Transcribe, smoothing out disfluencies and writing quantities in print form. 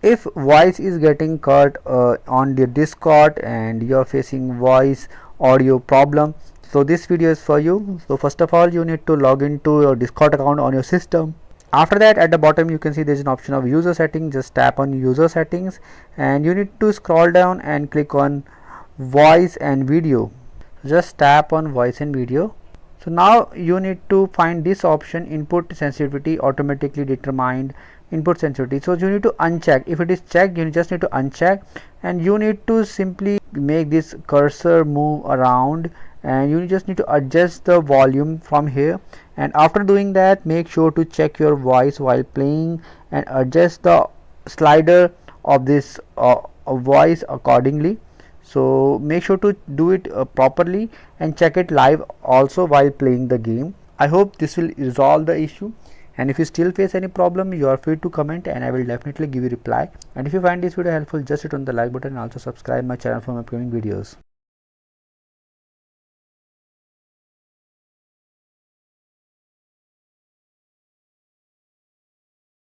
if voice is getting cut on the Discord and you're facing voice audio problem, so this video is for you. So first of all, you need to log into your Discord account on your system. After that, at the bottom you can see there's an option of user settings. Just tap on user settings and you need to scroll down and click on voice and video. Just tap on voice and video. So now you need to find this option, input sensitivity automatically determined input sensitivity. So you need to uncheck. If it is checked, you just need to uncheck and you need to simply make this cursor move around and you just need to adjust the volume from here. And after doing that, make sure to check your voice while playing and adjust the slider of this voice accordingly. So make sure to do it properly and check it live also while playing the game. I hope this will resolve the issue, and if you still face any problem, you are free to comment and I will definitely give you reply. And if you find this video helpful, just hit on the like button and also subscribe my channel for my upcoming videos.